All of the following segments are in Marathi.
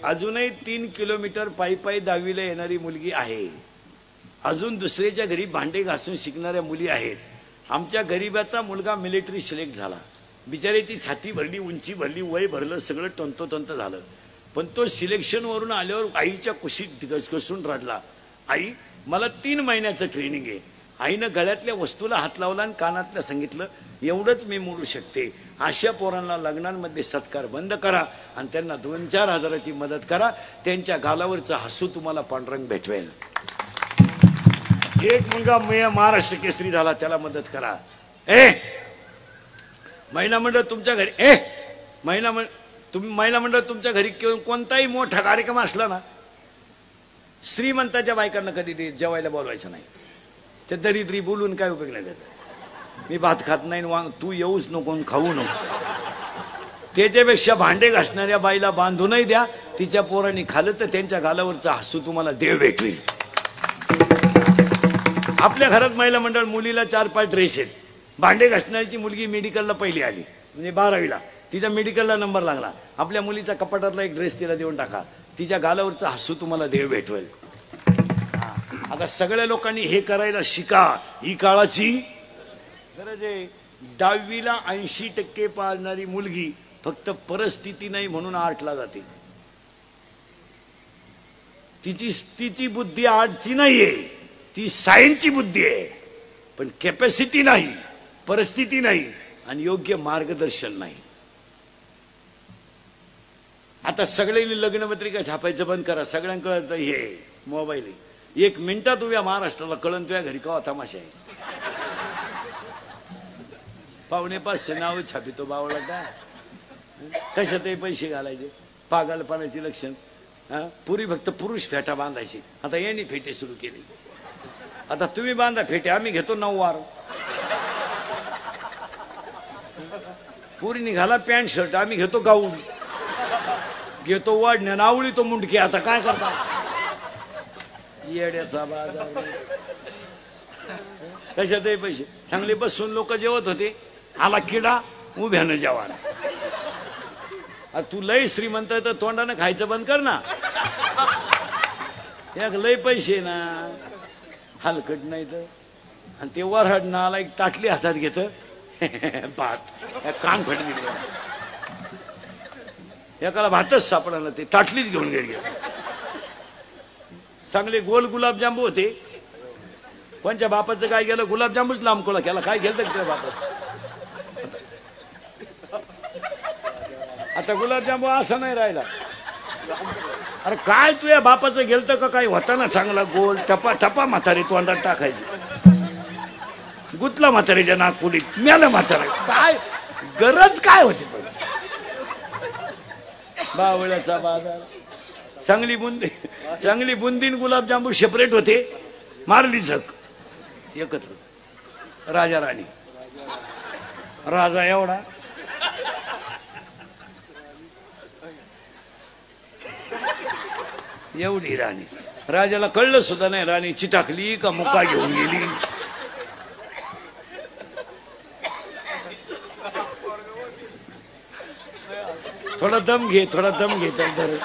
अजूनही 3 किलोमीटर पायी पायी 10वीला येणारी मुलगी आहे. अजून दुसऱ्याच्या घरी भांडे घासून शिकणाऱ्या मुली आहेत. आमच्या गरीबाचा मुलगा मिलिटरी सिलेक्ट झाला. बिचाऱ्याची छाती भरली, उंची भरली, वय भरलं, सगळं तंतोतंत झालं. पण तो सिलेक्शन वरून आल्यावर आईच्या कुशीत घसघसून रडला. आई, मला 3 महिन्याचं ट्रेनिंग आहे. आईनं गळ्यातल्या वस्तूला हात लावला आणि कानातल्या सांगितलं, एवढंच मी मोडू शकते. अशा पोरांना लग्नांमध्ये सत्कार बंद करा आणि त्यांना 2-4 हजाराची मदत करा. त्यांच्या गालावरचं हसू तुम्हाला पांडुरंग भेटवेल. एक मुलगा महाराष्ट्र केसरी झाला, त्याला मदत करा. महिला मंडळ तुमच्या घरी महिला मंडळ तुमच्या घरी कोणताही मोठा कार्यक्रम असला ना, श्रीमंताच्या बायकांना कधी ते जेवायला बोलवायचं नाही. ते दरिद्री बोलून काय उपयोग नाही त्याचा. मी भात खात नाही, वांग तू येऊच नको, खाऊ नको. त्याच्यापेक्षा भांडे घासणाऱ्या बाईला बांधूनही द्या. तिच्या पोरांनी खाल्लं तर त्यांच्या गालावरचा हसू तुम्हाला देव भेटवेल. आपल्या घरात महिला मंडळ मुलीला 4-5 ड्रेस आहेत. भांडे घासणाऱ्याची मुलगी मेडिकलला पहिली आली, म्हणजे 12वीला. तिचा मेडिकलला नंबर लागला. आपल्या मुलीचा कपाटातला एक ड्रेस तिला देऊन टाका. तिच्या गालावरचा हसू तुम्हाला देव भेटवेल. आता सगळ्या लोकांनी हे करायला शिका. ही काळाची गरज आहे. 10वीला 80% पाळणारी मुलगी फक्त परिस्थिती नाही म्हणून 8ला जाते. तिची बुद्धी आर्टची नाहीये, ती सायन्सची बुद्धी आहे. पण कॅपॅसिटी नाही, परिस्थिती नाही आणि योग्य मार्गदर्शन नाही. आता सगळे लग्नपत्रिका छापायचं बंद करा. सगळ्यांकडे हे मोबाईल आहे. 1 मिनिटात उभ्या महाराष्ट्राला कळण तुझ्या घरी का तमाशा आहे. 4.5 नाव छापितो बावळा काय, कशातही पैसे घालायचे. पागलपणाची लक्षण. पूर्वी फक्त पुरुष फेटा बांधायचे, आता यांनी फेटे सुरू केले. आता तुम्ही बांधा फेटे, आम्ही घेतो 9 वार. पुरी निघाला पॅन्ट शर्ट, आम्ही घेतो गाऊन, घेतो वाढण्या, नावळी तो मुंडकी. आता काय करता, येड्याचा बाजार. कशातही पैसे. चांगले बसून लोक जेवत होते, आला किडा उभ्यानं जेवायला. तू लय श्रीमंत तर तोंडानं खायचं बंद कर ना. एक लय पैसे ना, हलकट नाही तर. आणि ते वरहडणं आला, एक ताटली हातात घेत, भात कान फटली. एकाला भातच सापडला, ते ताटलीच घेऊन गेली. चांगले गोल गुलाबजांबू होते. कोणच्या बापाचं काय गेलं, गुलाबजांबूच लांबकोला केला. काय गेलं त्या बापाचं. आता गुलाबजांबू असा नाही राहिला. अरे काय तुझ्या बापाचं गेलतं का काय होता ना चांगला गोल, टपा टपा म्हातारी तोंडात टाकायची. गुतला म्हातारीच्या नागपुडीत, मेला म्हातारा. काय गरज काय होती पण. बावळ्याचा बाजार. चांगली बुंदीन गुलाबजांबू सेपरेट होते, मारली झक एकत्र. राजा राणी. राजा एवढा, एवढी राणी. राजाला कळलं सुद्धा नाही राणी चिटाकली का मुका घेऊन गेली. थोडा दम घे, थोडा दम घे. तर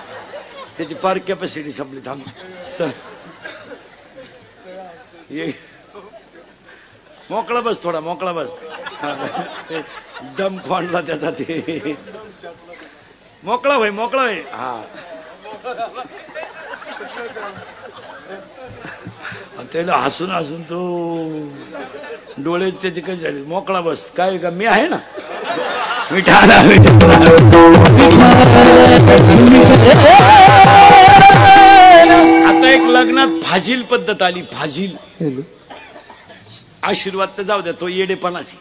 त्याची पार कॅपॅसिटी संपली. थांब सर, मोकळा बस, थोडा मोकळा बस. दम खोंडला त्याचा. ते मोकळा होय, मोकळा होय. हा, त्याला हसून हसून तो डोळे त्याचे कसे झाले. मोकळा बस. काय का मी आहे ना, मिठा. आता एक लग्नात फाजील पद्धत आली. फाजील आशीर्वाद तर जाऊ द्या, तो येडेपणाची.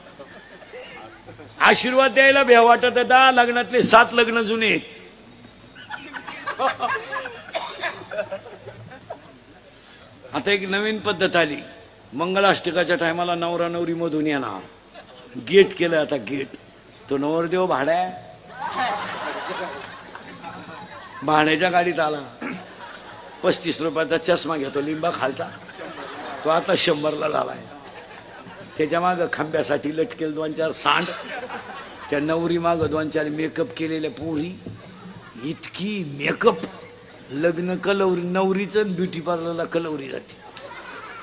आशीर्वाद द्यायला भ्या वाटत होता. लग्नातले 7 लग्न जुने. आता एक नवीन पद्धत आली. मंगळाष्टकाच्या टायमाला नवरा नवरी मधून येणार. गेट केलं आता, गेट. तो नवरदेव भाड्याच्या गाडीत आला. 35 रुपयाचा चष्मा घेतो लिंबा खालचा, तो आता 100ला झालाय. त्याच्या माग खांब्यासाठी लटकेल 2-4 सांड. त्या नवरी माग 2-4 मेकअप केलेल्या पोरी. इतकी मेकअप, लग्न कलवरी, नवरीचं ब्युटी पार्लरला कलवरी जाते.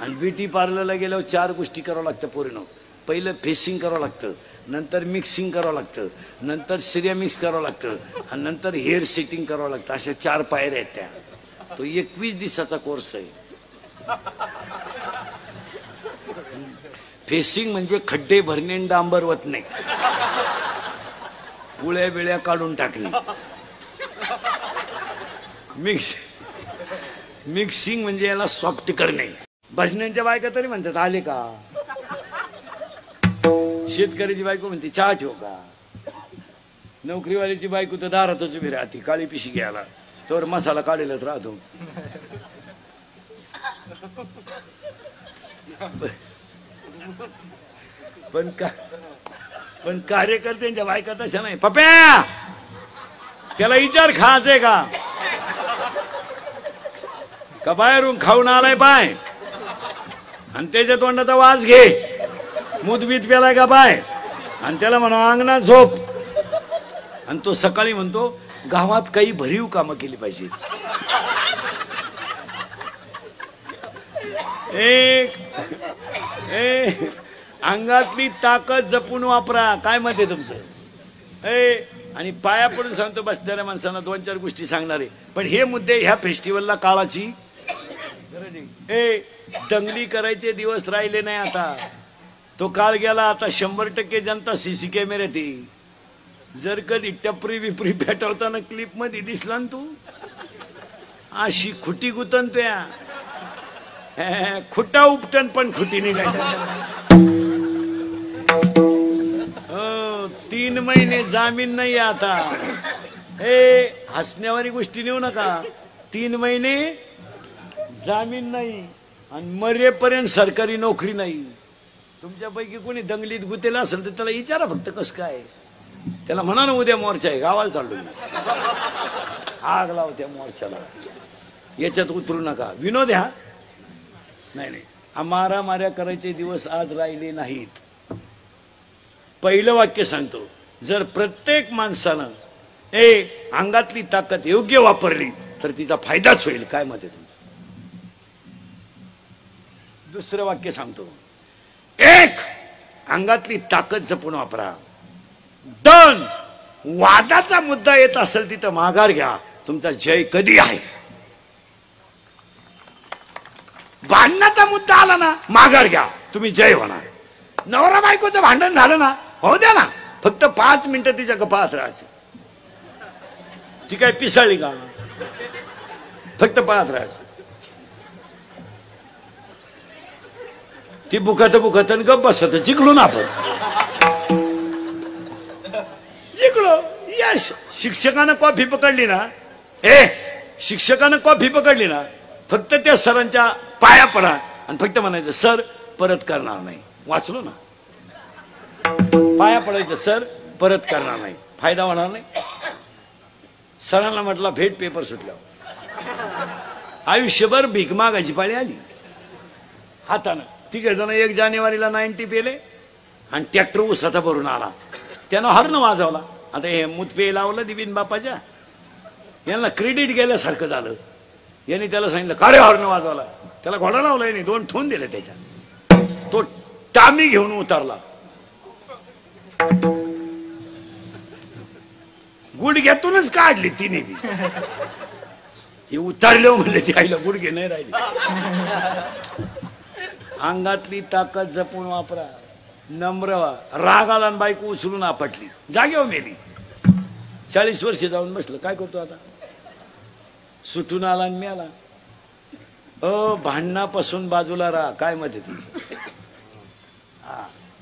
आणि ब्युटी पार्लरला गेल्यावर 4 गोष्टी करावं लागतं पोरीनं. पहिलं फेसिंग करावं लागतं, नंतर मिक्सिंग करावं लागतं, नंतर सिरेमिक्स करावं लागतं, आणि नंतर हेअर सेटिंग करावं लागतं. अशा 4 पायऱ्या आहेत त्या. तो 21 दिवसाचा कोर्स आहे. फेसिंग म्हणजे खड्डे भरणे, डांबर वतणे, पुळ्या बिळ्या काढून टाकणे. मिक्सिंग म्हणजे याला सॉफ्ट करणे. भजनांच्या बायका तरी म्हणतात आले का. शेतकऱ्याची बायको म्हणते चहा ठेव का. नोकरीवाल्याची बायको तर दारातच उभी राहते काळी पिशी घ्यायला, तर मसाला काढेलच राहतो. पण कार्यकर्त्यांच्या बायका तशा नाही. पप्या त्याला विचार खायचंय का बाहेरून खाऊन आलाय पाय, आणि त्याच्या तोंडाचा वास घे, मुदबीत प्यालाय का पाय, आणि त्याला म्हणा अंगणात झोप. आणि तो सकाळी म्हणतो गावात काही भरीव कामं केली पाहिजे. अंगातली ताकद जपून वापरा. काय मत आहे तुमचं. आणि पाया पडून सांगतो बसणाऱ्या माणसांना 2-4 गोष्टी सांगणार आहे, पण हे मुद्दे ह्या फेस्टिवलला काळाची दंगली करायचे दिवस राहिले नाही. आता तो काळ गेला. आता 100% जनता सीसी कॅमेऱ्यात येईल. जर कधी टपरी विपरी पेटवताना क्लिप मध्ये दिसला ना तू, अशी खुटी गुतन त्या खुटा उपटन पण खुटी निघाय. 3 महिने जामीन नाही आता. हसण्यावारी गोष्टी नेऊ नका. 3 महिने जामीन नाही आणि मरेपर्यंत सरकारी नोकरी नाही. तुमच्यापैकी कोणी दंगलीत गुतेला असेल तर त्याला विचारा फक्त कसं काय. त्याला म्हणा ना उद्या मोर्चा आहे, गावाला चाललो, आग लाव त्या मोर्चाला, याच्यात उतरू नका. विनोद ह्या नाही. माऱ्या करायचे दिवस आज राहिले नाहीत. पहिलं वाक्य सांगतो, जर प्रत्येक माणसानं अंगातली ताकद योग्य वापरली तर तिचा फायदाच होईल. काय मत आहे तुमचं. दुसरं वाक्य सांगतो, 1 अंगातली ताकद जपून वापरा. 2 वादाचा मुद्दा येत असेल तिथं माघार घ्या. तुमचा जय कधी आहे. भांडणाचा मुद्दा आला ना माघार घ्या, तुम्ही जय होणार. नवरा बायकोचं भांडण झालं ना, होऊ द्या ना, फक्त 5 मिनिटं तिच्या गप्पात राहायचं. ती काय पिसाळली का, फक्त पाहत राहायचं. ती बुखत गप बसत. जिंकलो ना आपण, जिंकलो. यश. शिक्षकानं कॉफी पकडली ना, शिक्षकानं कॉफी पकडली ना, फक्त त्या सरांच्या पाया पडा आणि फक्त म्हणायचं सर परत करणार नाही. वाचलो ना, पाया पडायचं सर परत करणार नाही, फायदा होणार नाही. सरांना म्हटलं भेट पेपर सुटल्यावर आयुष्यभर भीक मागायची पाळी आली. हातानं 3 जण 1 जानेवारीला 90 पेले आणि ट्रॅक्टर उसाचा भरून आला. त्यानं हॉर्न वाजवला. आता हे मुतपे लावलं दिबीन बापाच्या, यांना क्रेडिट गेल्यासारखं झालं. यांनी त्याला सांगितलं का रे हॉर्न वाजवला. त्याला घोडा लावला, यांनी 2 ठोन दिले त्याच्यात. तो टामी घेऊन उतरला. गुडघ्यातूनच काढली तिने बी. हे उतरले म्हणले ती आईला गुडघे नाही राहिले. अंगातली ताकद जपून वापरा. नम्र व्हा. राग आला आणि बायको उचलून आपटली, जागेवर मेली. 40 वर्ष जाऊन बसलं. काय करतो आता. सुटून आला आणि मेला. भांडणापासून बाजूला राहा. काय मत आहे तुमचं.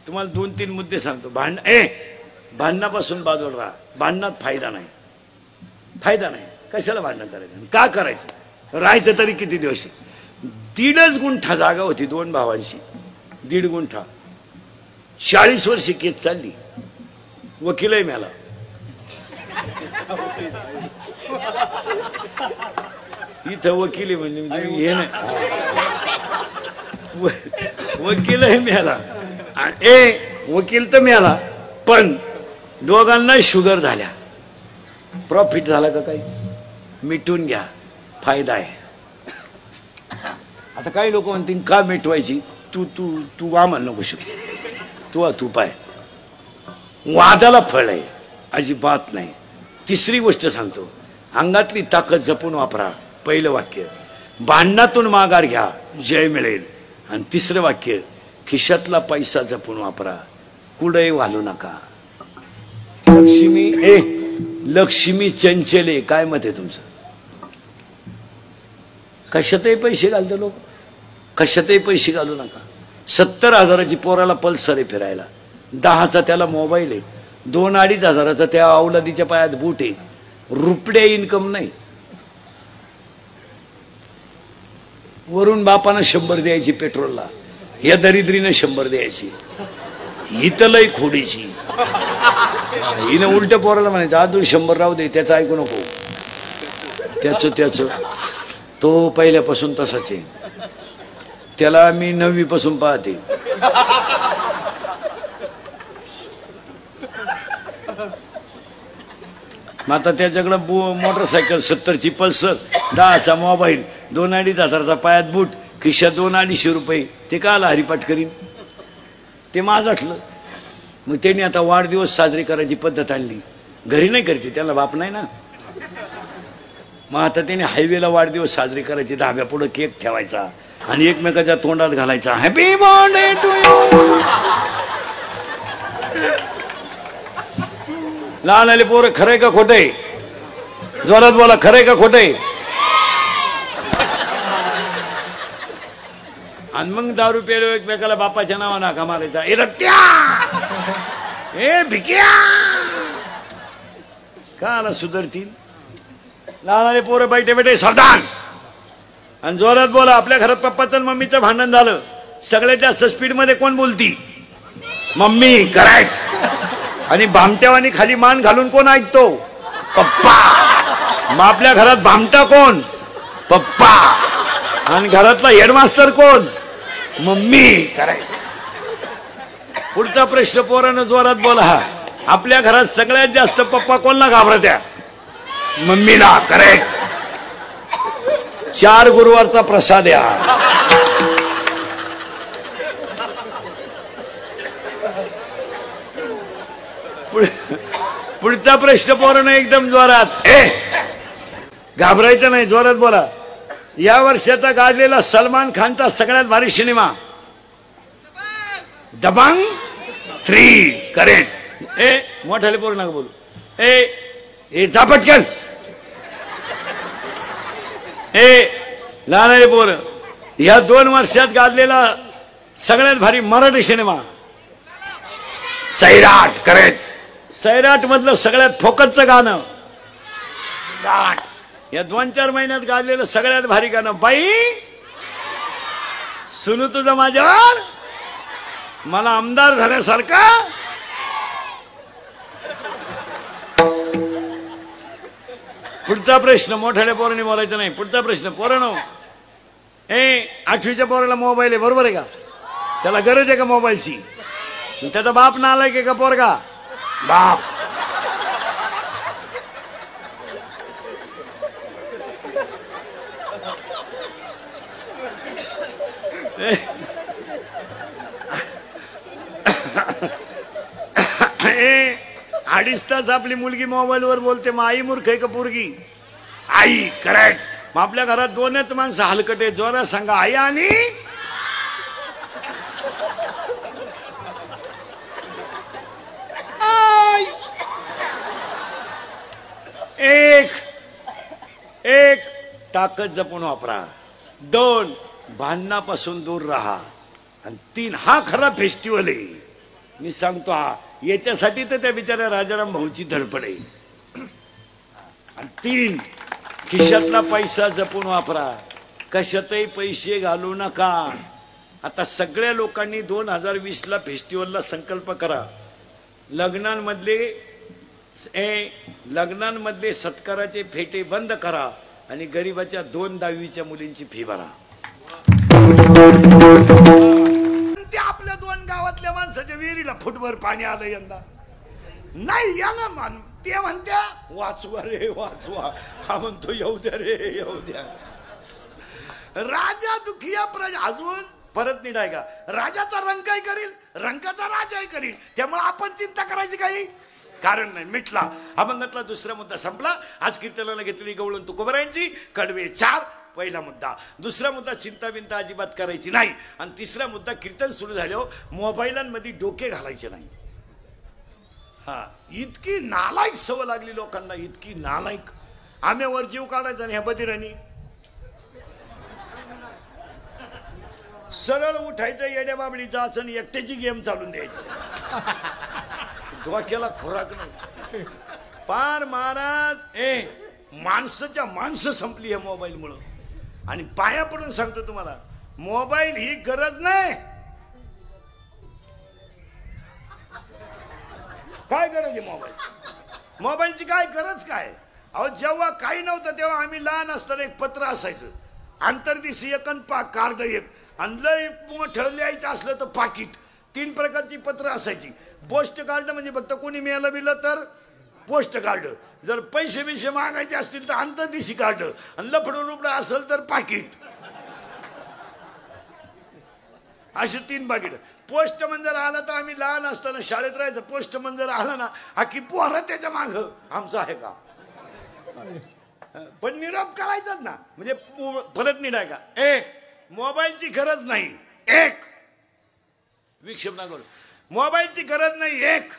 तुम्हाला 2-3 मुद्दे सांगतो. भांडणापासून बाजूला राहा. भांडणात फायदा नाही. फायदा नाही. कशाला भांडण करायचं, का करायचं. राहायचं तरी किती दिवस. 1.5 गुंठा जागा होती 2 भावांची. 1.5 गुंठा. 40 वर्षी केस चालली. वकीलही मेला. इथं वकिली म्हणजे हे नाही. वकीलही मेला. वकील तर मेला, पण दोघांना शुगर झाल्या. प्रॉफिट झाला का काही? मिटून घ्या, फायदा आहे. आता काही लोक म्हणतील का मिटवायची? तू तू तू आम्हाला नको शिकू, तू पाय. वादाला फळ आहे, अजिबात नाही. तिसरी गोष्ट सांगतो, अंगातली ताकद जपून वापरा. पहिलं वाक्य, भांडणातून माघार घ्या, जय मिळेल. आणि तिसरं वाक्य, खिशातला पैसा जपून वापरा, कुठे घालू नका. लक्ष्मी चंचले, काय मत आहे तुमचं? कशातही पैसे घालते लोक, कशातही पैसे घालू नका. 70,000ची पोराला पल्सर आहे फिरायला, 10चा त्याला मोबाईल आहे, 2-2.5 हजाराचा त्या अवलादीच्या पायात बूट आहे. रुपड्या इन्कम नाही. वरून बापानं 100 द्यायची पेट्रोलला, या दरिद्रीनं 100 द्यायची. ही तर लई खोडीची. हिनं उलट पोराला म्हणायचं अजून 100 राहू दे, त्याचं ऐकू नको. त्याच तो पहिल्यापासून तसाच आहे. त्याला मी 9वी पासून पाहते. मग आता त्याच्याकडं मोटरसायकल 70ची पल्सर, 10चा मोबाईल, 2-2.5 हजाराचा पायात बूट, खिशात 200-250 रुपये. ते का आला हरिपाठ करीन? ते माझाठलं. मग त्यांनी आता वाढदिवस साजरी करायची पद्धत आणली. घरी नाही करते, त्याला बाप नाही ना. मग आता त्याने हायवेला वाढदिवस साजरी करायची, धाब्या पुढे केक ठेवायचा आणि एकमेकाच्या तोंडात घालायचा, हॅपी बर्थडे टू यू. लहान आले पोरं, खरंय का खोटंय? जोरात बोला, खरंय का खोटंय? आणि मग दारू प्यायलो एकमेकाला बापाच्या नावानं हाका मारायचा, ए रत्या, ए भिक्या. का आला सुधरतील? लहान आले पोरं बैठे बैठे सावधान. आणि जोरात बोला. आपल्या घरात पप्पाचं आणि मम्मीचं भांडण झालं, सगळ्यात जास्त स्पीड मध्ये कोण बोलती? मम्मी. करेक्ट. आणि भामट्यावानी खाली मान घालून कोण ऐकतो? पप्पा. मग आपल्या घरात भामटा कोण? पप्पा. आणि घरातला हेडमास्टर कोण? मम्मी. करेक्ट. पुढचा प्रश्न पोरानं जोरात बोला. आपल्या घरात सगळ्यात जास्त पप्पा कोणला घाबरत्या? मम्मीला. करेक्ट. 4 गुरुवारचा प्रसाद या. पुढचा प्रश्न पोरानं एकदम जोरात, घाबरायचं नाही, जोरात बोला. या वर्षाचा गाजलेला सलमान खानचा सगळ्यात भारी सिनेमा दबंग 3. करेक्ट. मोठाले पोरं नका बोलू. ए जा पटकन. लहान पोरं, या 2 वर्षात गाजलेला सगळ्यात भारी मराठी सिनेमा सैराट. करेक्ट. सैराट मधलं सगळ्यात फोकसचं गाणं या 2-4 महिन्यात गाजलेलं सगळ्यात भारी गाणं, बाई सुनू तुझं माझ्यावर, मला आमदार झाल्यासारखा. पुढचा प्रश्न, मोठ्याल्या पोरांनी बोलायचं नाही. पुढचा प्रश्न, पोरांनो, 8वीच्या पोराला मोबाईल आहे, बरोबर आहे का? त्याला गरज आहे का मोबाईलची? त्याचा बाप नालायक आहे का पोरगा? बाप. अडीच तास आपली मुलगी मोबाईलवर बोलते, मग आई मूर्ख आहे का पोरगी? आई. करेक्ट. मग आपल्या घरात 2च माणसं हलकटे, जोरात सांगा, आई आणि एक ताकद जपून वापरा. 2 भांडणापासून दूर राहा. आणि 3 हा खरा फेस्टिवल आहे, मी सांगतो. हा याच्यासाठी तर त्या बिचाऱ्या राजाराम भाऊची धडपड आहे. आणि 3 खिशातला पैसा जपून वापरा, कशातही पैसे घालू नका. आता सगळ्या लोकांनी 2020ला फेस्टिवलला संकल्प करा. लग्नांमधले सत्काराचे फेटे बंद करा आणि गरिबाच्या 2 10वीच्या मुलींची फी भरा. आपल्या 2 गावातल्या माणसाच्या विहिरीला फुटभर पाणी आलं यंदा. नाही या ना मान ते म्हणत्या वाचवा रे वाचवा, हा म्हणतो येऊ द्या रे येऊ द्या. राजा दुखिया प्रजा अजून परत नीट आहे का, राजाचा रंग काय करील, रंगाचा राजाही करील, त्यामुळे आपण चिंता करायची काही कारण नाही. मिटला अभंगातला दुसरा मुद्दा संपला. आज कीर्तनाला घेतलेली गवळण तुकोबरायांची कडवे 4 पहिला मुद्दा. दुसरा मुद्दा चिंता बिंता अजिबात करायची नाही. आणि तिसरा मुद्दा कीर्तन सुरू झाल्यावर मोबाईलांमध्ये डोके घालायचे नाही. हा इतकी नालायक सवय लागली लोकांना, इतकी नालायक. आम्यावर जीव काढायचा आणि ह्या बदिरांनी सरळ उठायचं, येड्या बाबडीचा असं एकट्याची गेम चालून द्यायचं. डोक्याला खोराक नाही. पार महाराज माणसाच्या माणसं संपली या मोबाईल मुळे. आणि पाया पडून सांगतो तुम्हाला, मोबाईल ही गरज नाही. काय गरज आहे मोबाईल, मोबाईलची काय गरज काय. अहो जेव्हा काही नव्हतं तेव्हा आम्ही लहान असताना एक पत्र असायचं, आंतरदेशीय कार्ड एक, आणि लय मोठं लिहायचं असलं तर पाकिट. 3 प्रकारची पत्र असायची. पोस्ट कार्ड म्हणजे फक्त कोणी मिळालं बिलं तर पोस्ट कार्ड, जर पैसे बिशे मागायचे असतील तर आंतरदेशी कार्ड, आणि लफडं लुपडं असेल तर पाकिट. असे 3 पाकिट. पोस्टमन जर आला तर आम्ही लहान असताना शाळेत राहायचं, पोस्टमन जर आला ना अख्खी पोरं त्याच्या माग आमचं आहे का, पण निरोप करायचाच ना. म्हणजे परत नीट आहे का. मोबाईलची गरज नाही. 1 विक्षेप ना करू. मोबाईलची गरज नाही. 1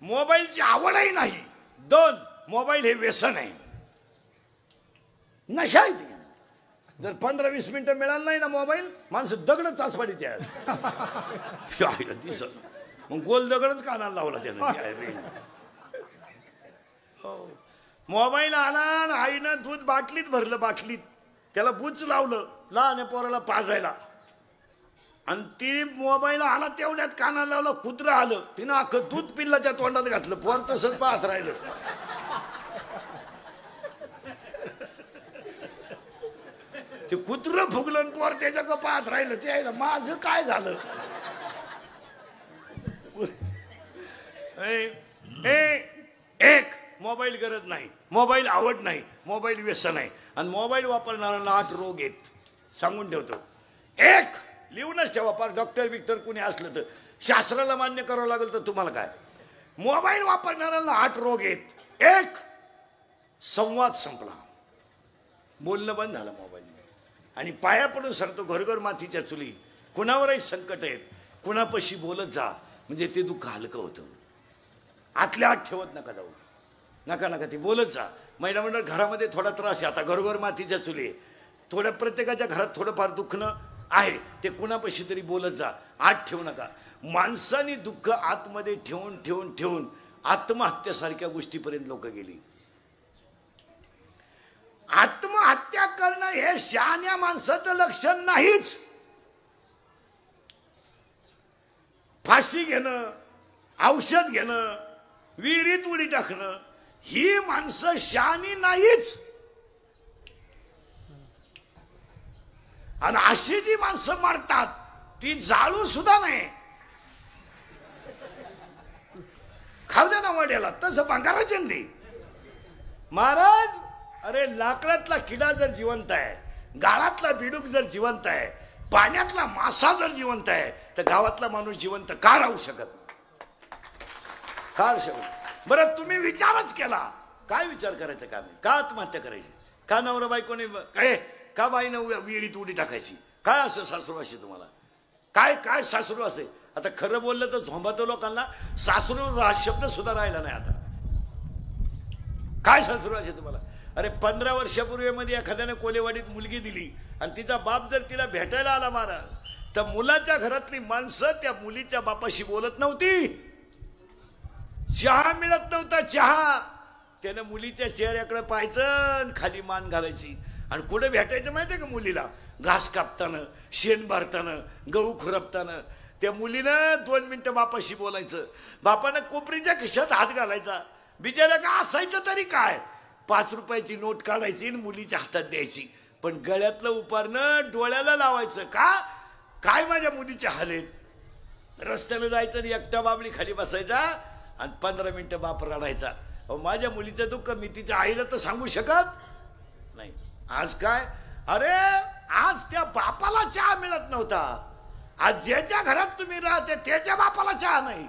मोबाईलची आवडही नाही. 2 मोबाईल हे व्यसन आहे, नशा आहे ती. जर 15-20 मिनिटं मिळालं नाही ना मोबाईल, माणसं दगड चाचपाडी त्या दिसत, मग गोल दगडच कानाला लावला त्यानं. मोबाईल आला आणि आईनं दूध बाटलीत भरलं, बाटलीत त्याला बुच लावलं लहान पोराला पाजायला, आणि ती मोबाईल आला तेवढ्यात कानाला लावलं, कुत्रं आलं, तिनं अख्खं दूध पिल्लाच्या तोंडात घातलं, पोर तसंच पाहत राहिलं. ते कुत्रं फुगलं पोर त्याच्या का पाहत राहिलं. ते माझं काय झालं. एक मोबाईल गरज नाही, मोबाईल आवड नाही, मोबाईल व्यसन आहे. आणि मोबाईल वापरणाऱ्यांना 8 रोग आहेत, सांगून ठेवतो. 1 लिहूनच ठेवा, पार डॉक्टर बिक्टर कुणी असलं तर, शास्त्राला मान्य करावं लागेल तर तुम्हाला काय. मोबाईल वापरणाऱ्यांना 8 रोग आहेत. 1 संवाद संपला, बोलणं बंद झालं मोबाईल. आणि पाया पडून सांगतो, घरघर मातीच्या चुली. कुणावरही संकट आहेत, कुणापाशी बोलत जा, म्हणजे ते दुःख हलकं होतं. आतल्या आत ठेवत नका जाऊ, नका नका, ते बोलत जा. महिला मंडळ घरामध्ये थोडा त्रास आहे, आता घरोघर मातीच्या चुली, थोड्या प्रत्येकाच्या घरात थोडंफार दुखणं आहे, ते कुणापाशी तरी बोलत जा, आत ठेवू नका. माणसाने दुःख आतमध्ये ठेवून ठेवून ठेवून आत्महत्यासारख्या गोष्टीपर्यंत लोक गेली. आत्महत्या करणं हे शहाण्या माणसाचं लक्षण नाहीच. फाशी घेणं, औषध घेणं, विहिरीत उडी टाकणं, ही माणसं शहाणी नाहीच. आणि अशी जी माणसं मरतात ती जाळू सुद्धा नाही. खाऊ दे ना वड्याला, तसं भंगाराचे नाही महाराज. अरे लाकडातला किडा जर जिवंत आहे, गाळातला बिडूक जर जिवंत आहे, पाण्यातला मासा जर जिवंत आहे, तर गावातला माणूस जिवंत का राहू शकत, का शकत. बरं तुम्ही विचारच केला, काय विचार करायचं काम आहे, का आत्महत्या करायची, का नवरा बायकोने काय, का बाईनं विहिरीत उडी टाकायची, काय असं सासरू असे तुम्हाला, काय काय सासरू असे. आता खरं बोललं तर झोंबातो लोकांना, सासरू हा शब्द सुद्धा राहिला नाही आता. काय सासरू असे तुम्हाला. अरे 15 वर्षापूर्वीमध्ये एखाद्याने कोलेवाडीत मुलगी दिली आणि तिचा बाप जर तिला भेटायला आला महाराज, तर मुलाच्या घरातली माणसं त्या मुलीच्या बापाशी बोलत नव्हती. चहा मिळत नव्हता, चहा. त्यानं मुलीच्या चेहऱ्याकडे पाहायचं, खाली मान घालायची. आणि कुठे भेटायचं माहितीये का मुलीला, घास कापताना, शेण भरताना, गहू खुरपताना. त्या मुलीनं 2 मिनिटं बापाशी बोलायचं. बापानं कोपरीच्या खिशात हात घालायचा. बिचारा का असायचं तरी काय, 5 रुपयाची नोट काढायची आणि मुलीच्या हातात द्यायची. पण गळ्यातलं उपारणं डोळ्याला लावायचं. का काय माझ्या मुलीचे हाल आहेत. रस्त्याला जायचं आणि एकटा बाबळी खाली बसायचा आणि 15 मिनिटं बाप रडायचा. अहो माझ्या मुलीचं दुःख मी तिच्या आईला तर सांगू शकत नाही. आज काय, अरे आज त्या बापाला चहा मिळत नव्हता. आज ज्याच्या घरात तुम्ही राहते त्याच्या बापाला चहा नाही.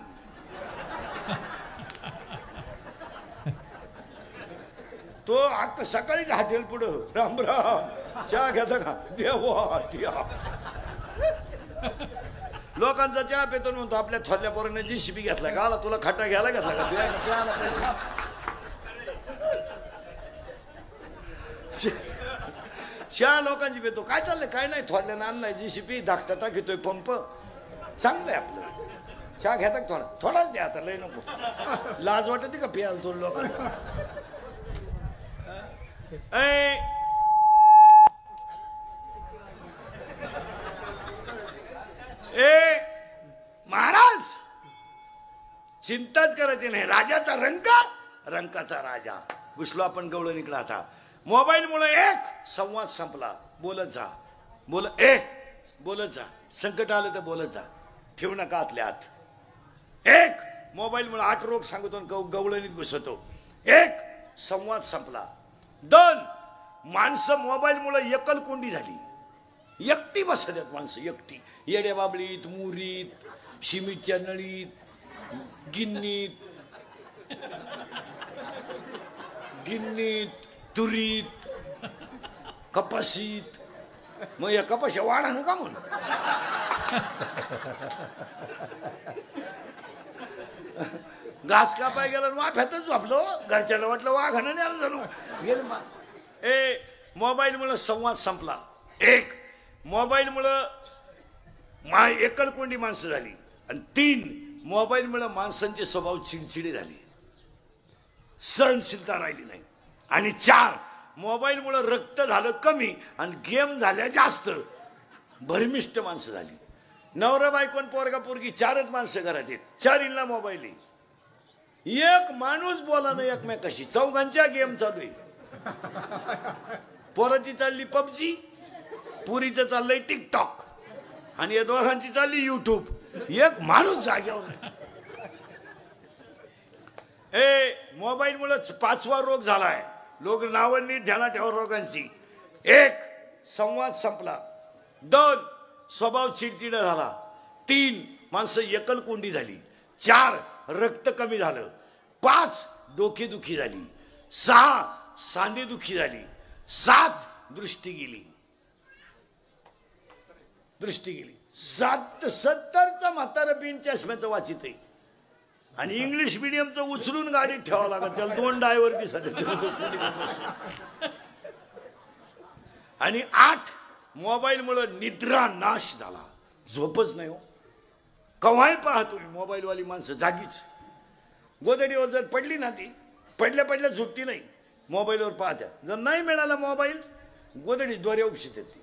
तो आता सकाळीच हॉटेल पुढं राम राम चहा घेता का देवा द्या. लोकांचा चहा पेतो म्हणतो आपल्या थोरल्या पोराने JCB घेतला का, आला तुला खड्डा घ्यायला घेतला का, तुझ्या चहाला पैसा. चहा लोकांची पेतो. काय चाललंय, काय नाही, थोरल्यानं आणलाय JCB, धाकटा टाकीतोय पंप, चांगलंय आपलं. चहा घेता थोडा, थोडाच द्या आता, लय नको. लाज वाटते का पियाला तो लोकांना. महाराज चिंताच करायची नाही. राजाचा रंकाचा राजा. घुसलो आपण गवळण इकडं. आता मोबाईल मुळे एक संवाद संपला. बोलत जा, बोलत जा. संकट आलं तर बोलत जा, ठेवू नका आतल्या आत. एक मोबाईल मुळे 8 रोग सांगतो, गवळणीत घुसतो. एक संवाद संपला. 2 माणसं मोबाईल मुळे एकलकोंडी झाली. एकटी बसतात माणसं, एकटी. येड्या बाबळीत, मुरीत, शिमीटच्या नळीत, गिन्नीत, तुरीत, कपाशीत. मग या कपाशा वाढा ना का म्हणून. घास कापाय गेला वाफ्यातच झोपलो. घरच्याला वाटलं वाघानं नाही आलं जाणू गेलं. मोबाईल मुळे संवाद संपला. एक मोबाईल मुळे एकलकोंडी माणसं झाली. आणि 3 मोबाईल मुळे माणसांचे स्वभाव चिडचिडे झाले, सहनशीलता राहिली नाही. आणि 4 मोबाईल मुळे रक्त झालं कमी आणि गेम झाल्या जास्त. भरमिष्ट माणसं झाली. नवरा बायकोन पोरगा पोरगी 4च माणसं घरात आहेत. 4 मोबाईल आहे. एक माणूस बोला नाही एकमेकाशी. 4घांच्या गेम चालू आहे. पोराची चालली PUBG, पुरीचं चाललंय TikTok आणि या दोघांची चालली YouTube. एक माणूस जाग्यावर नाही. मोबाईल मुळे 5वा रोग झालाय. लोक नावं नीट ध्यानात ठेवा रोगांची. 1 संवाद संपला. 2 स्वभाव चिडचिडा झाला. 3 माणसं एकलकोंडी झाली. 4 रक्त कमी झालं. 5 डोकेदुखी झाली. 6 सांधेदुखी झाली. 7 दृष्टी गेली. 70चा म्हातारा बिन चष्म्याचं वाचित आहे. आणि इंग्लिश मिडियमचं उचलून गाडीत ठेवावं लागत. त्याला 2 ड्रायव्हर दिसत. आणि 8 मोबाईल मुळे निद्रा नाश झाला. झोपच नाही हो. कव्हाही पहा तुम्ही मोबाईलवाली माणसं जागीच. गोदडीवर जर पडली ना, ती पडल्या झोपती नाही, मोबाईलवर पाहत्या. जर नाही मिळाला मोबाईल, गोदडी द्वारे उपशीत येते.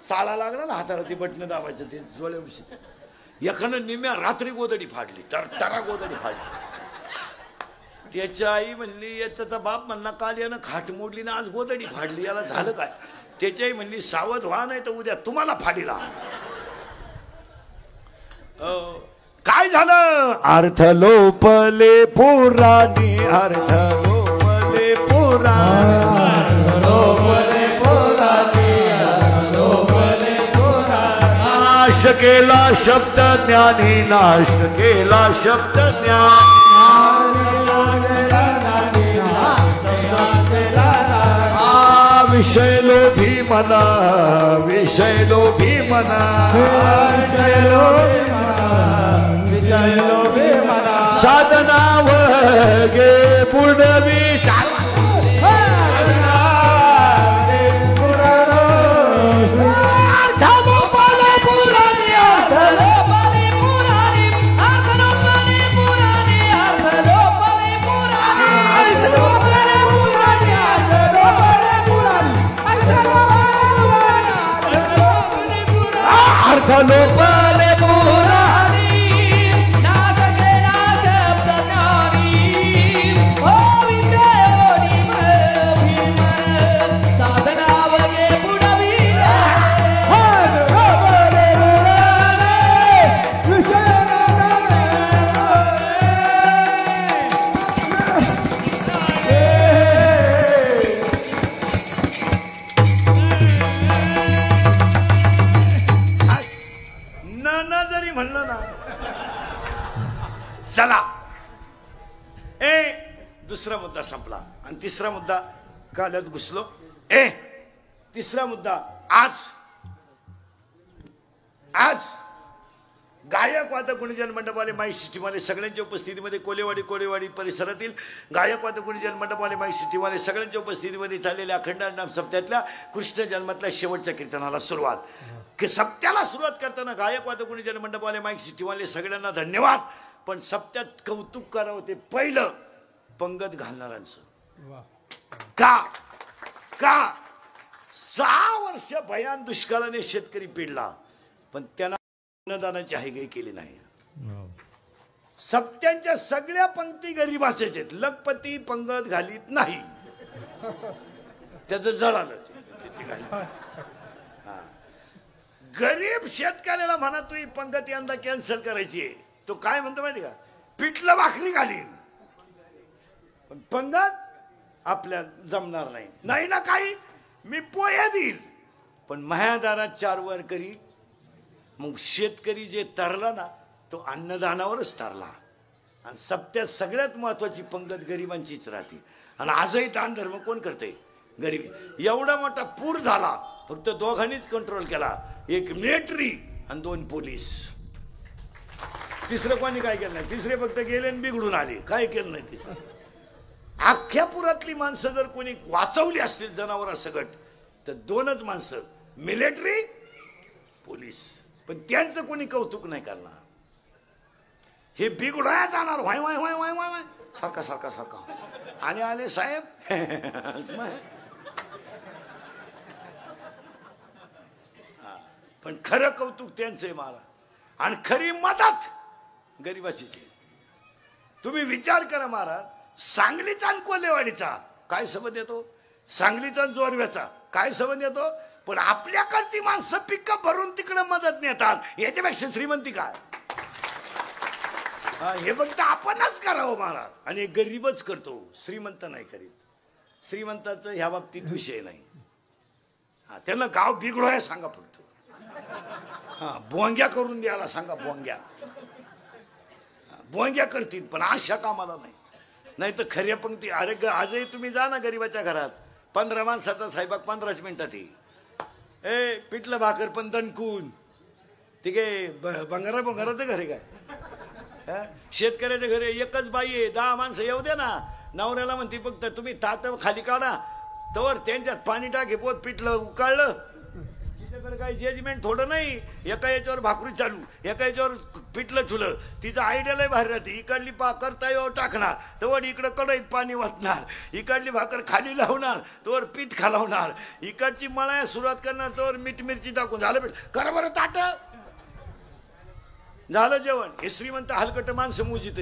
साला लागला ना हाताला, ती बटणं दाबायचं, ते जोळे उपशीत. एखादं निम्या रात्री गोदडी फाडली, टरा गोदडी फाडली. त्याच्या आई म्हणली, त्याचा बाप म्हणला काल यानं खाट मोडली ना, आज गोदडी फाडली, याला झालं काय. त्याची आई म्हणली सावध व्हा, नाही तर उद्या तुम्हाला फाडीला. काय झालं. अर्थ लोपले पुराणी, अर्थ लोपले पुराणी, लोपले पुराणी, लोपले पुराणी. नाश केला शब्द ज्ञानी, नाश केला शब्द ज्ञानी. विषय लोभी मना, विषय लोभी मना, विषय लोभी मना. साधना वगे पुढवी लोपले पुराणी, नाश केला शब्द ज्ञानी. हो विषय लोभी मन, साधना वगे पुढवी. म्हणलं ना. चला दुसरा मुद्दा संपला आणि तिसरा मुद्दा कालच घुसलो. तिसरा मुद्दा आज गायक वादक गुणीजन मंडपवाले माईक सिस्टीमवाले सगळ्यांच्या उपस्थितीमध्ये कोलेवाडी परिसरातील गायक वादक गुणीजन मंडपवाले माईक सिस्टीमवाले सगळ्यांच्या उपस्थितीमध्ये झालेल्या अखंड नाम सप्त्यातल्या कृष्ण जन्मातल्या शेवटच्या कीर्तनाला सुरुवात. की सप्त्याला सुरुवात करताना गायक वादक गुणीजन मंडपवाले माईक सिस्टीमवाले सगळ्यांना धन्यवाद. पण सप्त्यात कौतुक करावं ते पहिलं पंगत घालणाऱ्यांचं. का 6 वर्ष भयान दुष्काळाने शेतकरी पिडला पण त्यांना अन्नदानाची हायगाई केली नाही. सप्त्यांच्या सगळ्या पंक्ती गरीबाचे आहेत. लखपती पंगत घालीत नाही, त्याचं जळालं. गरीब शेतकऱ्याला म्हणा तू ही पंगत यंदा कॅन्सल करायची आहे, तो काय म्हणतो माहिती का, पिठलं भाकरी घालीन पण पंगत आपल्या जमणार नाही. नाही ना काही मी पोहे देईल पण महादारात 4 वर करी. मग शेतकरी जे तरला ना तो अन्नदानावरच तरला. आणि सप्त्यात सगळ्यात महत्वाची पंगत गरिबांचीच राहते. आणि आजही दान धर्म कोण करते, गरीब. एवढा मोठा पूर झाला फक्त दोघांनीच कंट्रोल केला, एक मिलिटरी आणि 2 पोलीस. तिसरं कोणी काय केलं नाही. तिसरे फक्त गेले आणि बिघडून आले, काय केलं नाही तिसरं. अख्ख्या पुरातली माणसं जर कोणी वाचवली असतील जनावरासकट तर 2च माणसं, मिलिटरी पोलीस. पण त्यांचं कोणी कौतुक नाही करणार. हे बिघडाया जाणार Y Y Y Y Y सारखा सारखा सारखा आणि आले साहेब. पण खरं कौतुक त्यांचं आहे मला. आणि खरी मदत गरीबाची. तुम्ही विचार करा महाराज, सांगलीचा आणि कोलेवाडीचा काय संबंध येतो, सांगलीचा आणि जोरव्याचा काय संबंध येतो. पण आपल्याकडची माणसं पिकअप भरून तिकडे मदत नेतात, याच्यापेक्षा श्रीमंती काय. हे फक्त आपणच करावं महाराज. आणि गरीबच करतो, श्रीमंत नाही करीत. श्रीमंताचं ह्या बाबतीत विषय नाही. त्यांना गाव बिघडोय सांगा फक्त. बोंग्या करून द्यायला सांगा, बोंग्या करतील पण अशा कामाला नाही. नाही तर खऱ्या पंक्ती. अरे आजही तुम्ही जा ना गरीबाच्या घरात, 15 माणसाचा स्वयंपाक 15 मिनिटात. पिठलं भाकर पण दणकून. ठीक आहे, भंगाराचं घर आहे काय. शेतकऱ्याच्या घरी एकच बाई आहे, 10 माणसं येऊ दे ना. नवऱ्याला म्हणते फक्त तुम्ही ताट खाली काढा, तवर त्यांच्यात पाणी टाके, पोत पिठलं उकाळलं. तिच्याकडे काही जजमेंट थोडं नाही. एका याच्यावर भाकरी चालू, एका याच्यावर पिठलं ठुलं. तिचं आयडिया लय भारी राहते. इकडली करता येऊ टाकणार, तवर इकडं कढईत पाणी वाटणार. इकडली भाकर खाली लावणार, तवर पीठ खालावणार. इकडची मळाया सुरुवात करणार, तवर मीठ मिरची टाकून झालं पीठ. करा बरं ताट, झालं जेवण. हे श्रीमंत हलकट माणसं मोजित.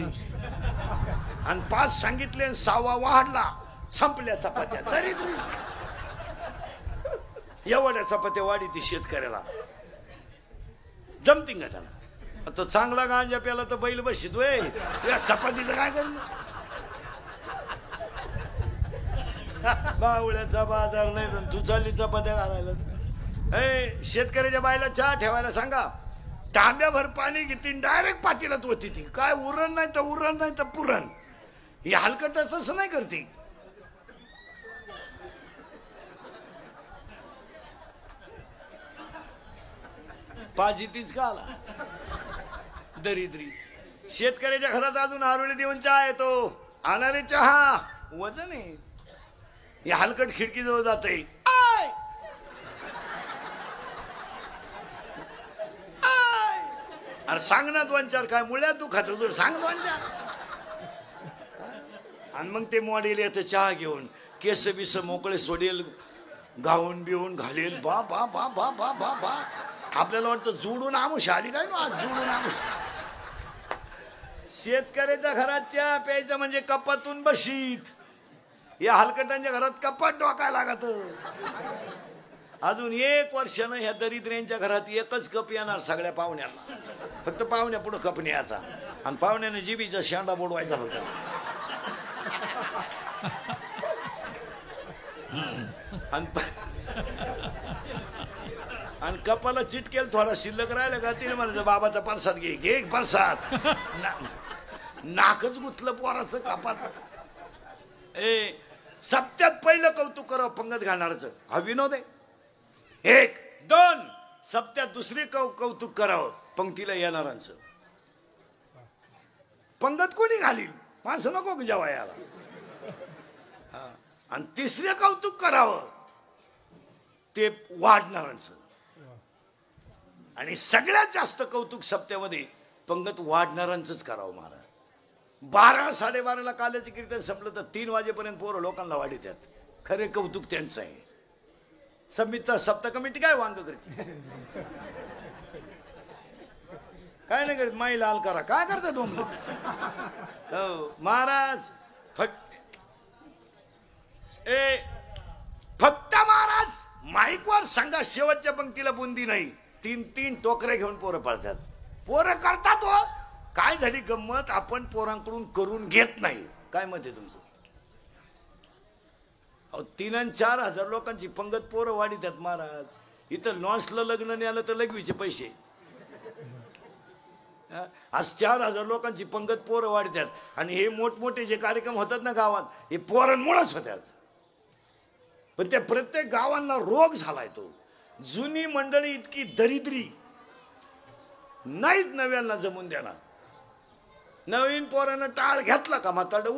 आणि 5 सांगितले आणि 6वा वाढला, संपल्या चपात्या. तरी एवढ्या चपात्या वाढी ती शेतकऱ्याला जमती का त्याला. तो चांगला गांजा प्याला तर बैल बशीत वय, या चपातीचं काय करू. बावळ्याचा बाजार नाही तर तू चालली चपात्या घालायला. शेतकऱ्याच्या बायला चहा ठेवायला सांगा, तांब्याभर पाणी घेते डायरेक्ट पातेल्यात होती. ती काय उरण नाही तर पुरण. ही हलकट तसं नाही करते. पाजी तीच का आला दरिद्री. शेतकऱ्याच्या घरात अजून आरोळी देऊन चहा येतो. आणारे चहा वजन आहे. या हलकट खिडकीजवळ जाते. अरे सांग ना 2-4 काय मुळ्यात तू खातो तू सांग 2-4. आणि मग ते मॉडेल येतं चहा घेऊन, केस बिस मोकळे सोडेल, गाऊन बिवून घालेल. बा बा बा बा बा बा बा. आपल्याला वाटतं जोडून आमुष आली काय ना, आज जोडून आमुष. शेतकऱ्याच्या घरात चहा प्यायचं म्हणजे कपातून बशीत. या हलकटांच्या घरात कपाट डोकायला लागत. अजून 1 वर्षानं ह्या दरिद्र्यांच्या घरात एकच कप येणार सगळ्या पाहुण्यांना. फक्त पाहुण्या पुढं कप न्यायचा आणि पाहुण्याने जिबीचा शेंडा बोडवायचा फक्त. आणि कपाला चिटकेल थोडा शिल्लक राहिला का तिने म्हणायचं बाबाचा प्रसाद घे घे प्रसाद. नाकच गुतलं पोराचं कपात. सप्त्यात पहिलं कौतुक करावं पंगत घालणारच हा विनोद आहे. 1 2 सप्त्यात दुसरे कौतुक करावं पंक्तीला येणारांचं. पंगत कोणी घालील माणसं नको जेव्हा याला. आणि तिसरे कौतुक करावं ते वाढणारांचं. आणि सगळ्यात जास्त कौतुक सप्त्यामध्ये पंगत वाढणारांचंच करावं महाराज. 12 12:30ला काल्याचं कीर्तन संपलं तर 3 वाजेपर्यंत पोरं लोकांना वाढीतात. खरे कौतुक त्यांचं आहे. सप्ताह कमिटी काय वांग करते काय नाही करत. माई लाल करा काय करता दोन महाराज. फक्त महाराज माईकवर सांगा शेवटच्या पंक्तीला बुंदी नाही. 3 टोकऱ्या घेऊन पोरं पळतात. पोरं करतात हो. काय झाली गंमत आपण पोरांकडून करून घेत नाही. काय मत आहे तुमचं? 3 आणि 4 हजार लोकांची पंगत पोरं वाढीतात महाराज. इथं लॉन्सला लग्न नाही आलं तर लघवीचे पैसे. आज 4000 लोकांची पंगत पोरं वाढतात. आणि हे मोठमोठे जे कार्यक्रम होतात ना गावात हे पोरांमुळेच होतात. पण त्या प्रत्येक गावांना रोग झालाय तो. जुनी मंडळी इतकी दरिद्री नाहीत नव्यांना जमून देणार. नवीन पोरानं टाळ घेतला का म्हातारडं